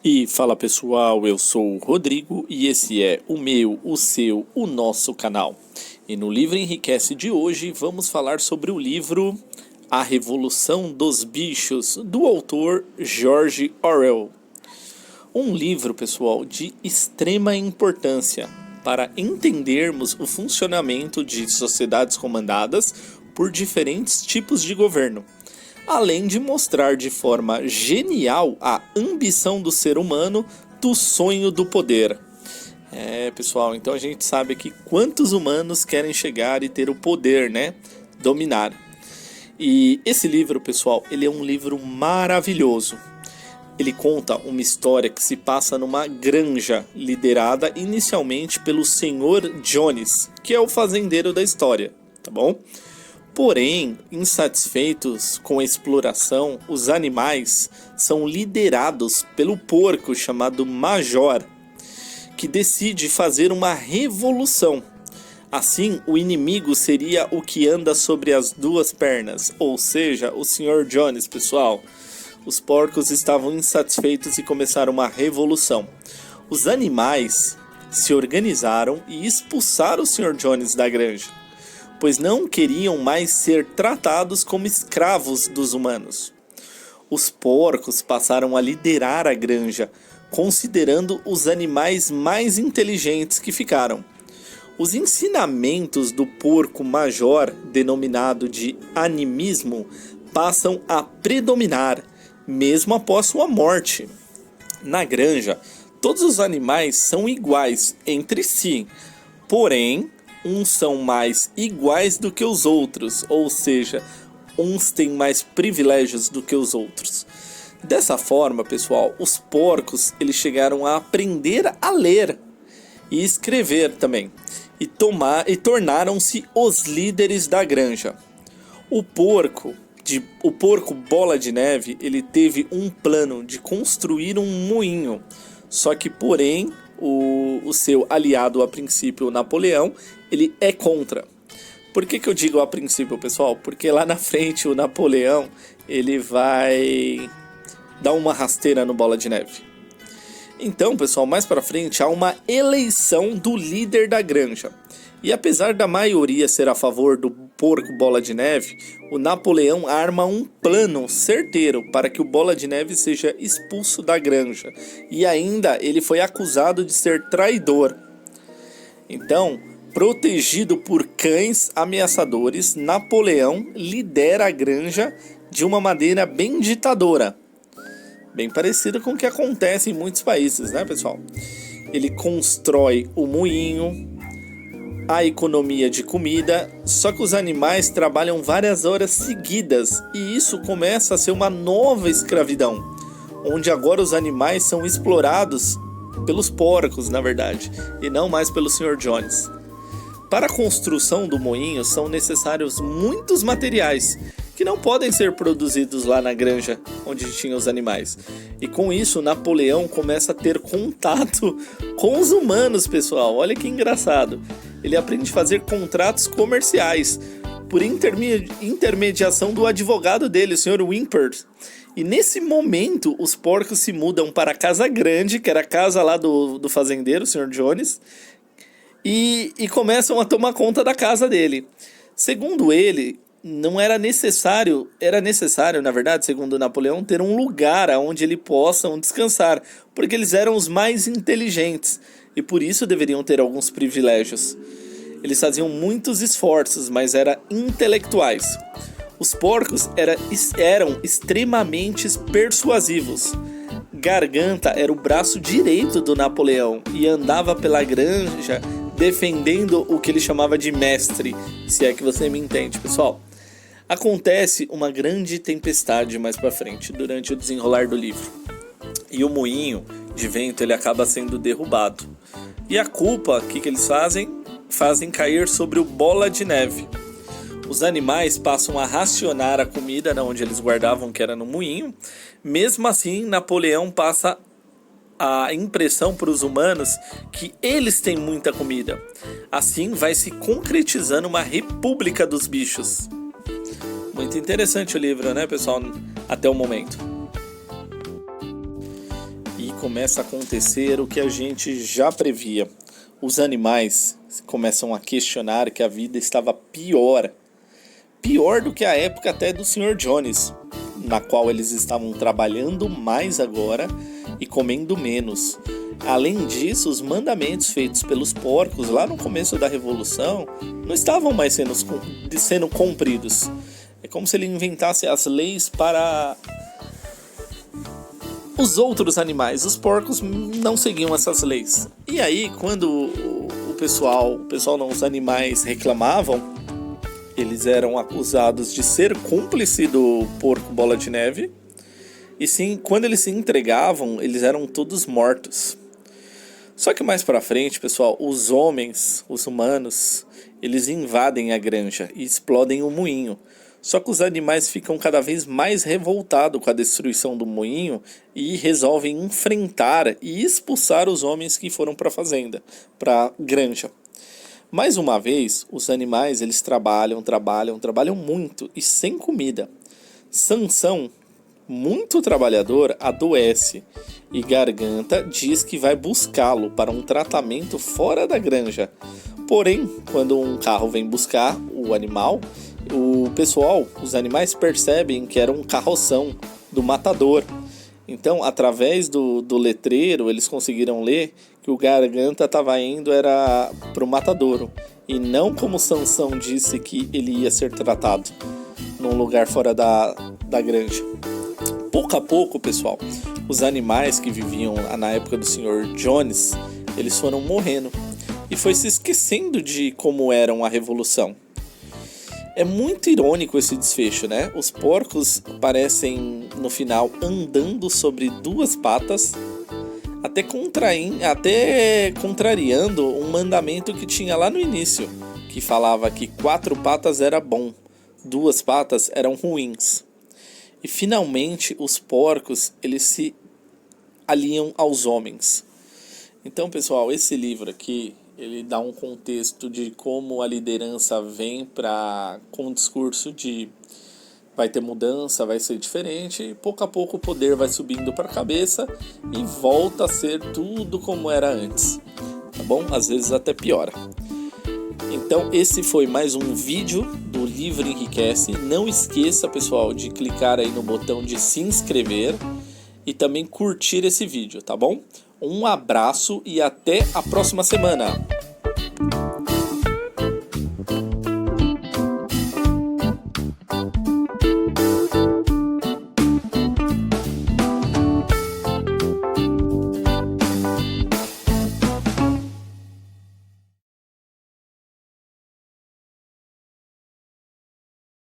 E fala pessoal, eu sou o Rodrigo e esse é o meu, o seu, o nosso canal. E no Livro Enriquece de hoje vamos falar sobre o livro A Revolução dos Bichos, do autor George Orwell. Um livro, pessoal, de extrema importância para entendermos o funcionamento de sociedades comandadas por diferentes tipos de governo, além de mostrar de forma genial a ambição do ser humano do sonho do poder. Pessoal, então a gente sabe aqui quantos humanos querem chegar e ter o poder, né? Dominar. E esse livro, pessoal, ele é um livro maravilhoso. Ele conta uma história que se passa numa granja liderada inicialmente pelo Sr. Jones, que é o fazendeiro da história, tá bom? Porém, insatisfeitos com a exploração, os animais são liderados pelo porco chamado Major, que decide fazer uma revolução. Assim, o inimigo seria o que anda sobre as duas pernas, ou seja, o Sr. Jones, pessoal. Os porcos estavam insatisfeitos e começaram uma revolução. Os animais se organizaram e expulsaram o Sr. Jones da granja, pois não queriam mais ser tratados como escravos dos humanos. Os porcos passaram a liderar a granja, considerando os animais mais inteligentes que ficaram. Os ensinamentos do porco major, denominado de animismo, passam a predominar, mesmo após sua morte. Na granja, todos os animais são iguais entre si, porém, uns são mais iguais do que os outros, ou seja, uns têm mais privilégios do que os outros. Dessa forma, pessoal, os porcos eles chegaram a aprender a ler e escrever também, e tornaram-se os líderes da granja. O porco Bola de Neve, ele teve um plano de construir um moinho, só que porém o seu aliado a princípio, Napoleão, ele é contra. Por que eu digo a princípio, pessoal? Porque lá na frente o Napoleão ele vai dar uma rasteira no Bola de Neve. Então, pessoal, mais para frente há uma eleição do líder da granja. E apesar da maioria ser a favor do porco Bola de Neve, o Napoleão arma um plano certeiro para que o Bola de Neve seja expulso da granja. E ainda ele foi acusado de ser traidor. Então, protegido por cães ameaçadores, Napoleão lidera a granja de uma maneira bem ditadora. Bem parecido com o que acontece em muitos países, né, pessoal? Ele constrói o moinho, a economia de comida, só que os animais trabalham várias horas seguidas e isso começa a ser uma nova escravidão, onde agora os animais são explorados pelos porcos, na verdade, e não mais pelo Sr. Jones. Para a construção do moinho são necessários muitos materiais que não podem ser produzidos lá na granja onde tinham os animais. E com isso, Napoleão começa a ter contato com os humanos, pessoal. Olha que engraçado. Ele aprende a fazer contratos comerciais por intermediação do advogado dele, o Sr. Wimpert. E nesse momento, os porcos se mudam para a Casa Grande, que era a casa lá do fazendeiro, o Sr. Jones, e começam a tomar conta da casa dele. Segundo ele, era necessário, na verdade, segundo Napoleão, ter um lugar onde eles possam descansar, porque eles eram os mais inteligentes e por isso deveriam ter alguns privilégios. Eles faziam muitos esforços, mas eram intelectuais. Os porcos eram extremamente persuasivos. Garganta era o braço direito do Napoleão e andava pela granja defendendo o que ele chamava de mestre, se é que você me entende, pessoal. Acontece uma grande tempestade mais para frente, durante o desenrolar do livro. E o moinho de vento ele acaba sendo derrubado. E a culpa, o que eles fazem? Fazem cair sobre o Bola de Neve. Os animais passam a racionar a comida onde eles guardavam, que era no moinho. Mesmo assim, Napoleão passa a impressão para os humanos que eles têm muita comida. Assim vai se concretizando uma república dos bichos. Muito interessante o livro, né, pessoal? Até o momento. E começa a acontecer o que a gente já previa. Os animais começam a questionar que a vida estava pior do que a época até do Sr. Jones, na qual eles estavam trabalhando mais agora e comendo menos. Além disso, os mandamentos feitos pelos porcos lá no começo da Revolução não estavam mais sendo cumpridos. É como se ele inventasse as leis para os outros animais. Os porcos não seguiam essas leis. E aí, quando os animais reclamavam, eles eram acusados de ser cúmplice do porco Bola de Neve. E sim, quando eles se entregavam, eles eram todos mortos. Só que mais pra frente, pessoal, os humanos, eles invadem a granja e explodem o moinho. Só que os animais ficam cada vez mais revoltados com a destruição do moinho e resolvem enfrentar e expulsar os homens que foram para a fazenda, para a granja. Mais uma vez, os animais eles trabalham muito e sem comida. Sansão, muito trabalhador, adoece e Garganta diz que vai buscá-lo para um tratamento fora da granja. Porém, quando um carro vem buscar o animal, os animais percebem que era um carroção do matador. Então, através do letreiro, eles conseguiram ler que o Garganta estava indo era para o matadouro. E não como Sansão disse que ele ia ser tratado num lugar fora da granja. Pouco a pouco, pessoal, os animais que viviam na época do Sr. Jones, eles foram morrendo. E foi se esquecendo de como era a revolução. É muito irônico esse desfecho, né? Os porcos parecem, no final, andando sobre duas patas, até contrariando um mandamento que tinha lá no início, que falava que 4 patas era bom, 2 patas eram ruins. E finalmente os porcos, eles se aliam aos homens. Então, pessoal, esse livro aqui, ele dá um contexto de como a liderança vem com um discurso de vai ter mudança, vai ser diferente, e pouco a pouco o poder vai subindo para a cabeça e volta a ser tudo como era antes, tá bom? Às vezes até piora. Então esse foi mais um vídeo do Livro Enriquece. Não esqueça, pessoal, de clicar aí no botão de se inscrever e também curtir esse vídeo, tá bom? Um abraço e até a próxima semana.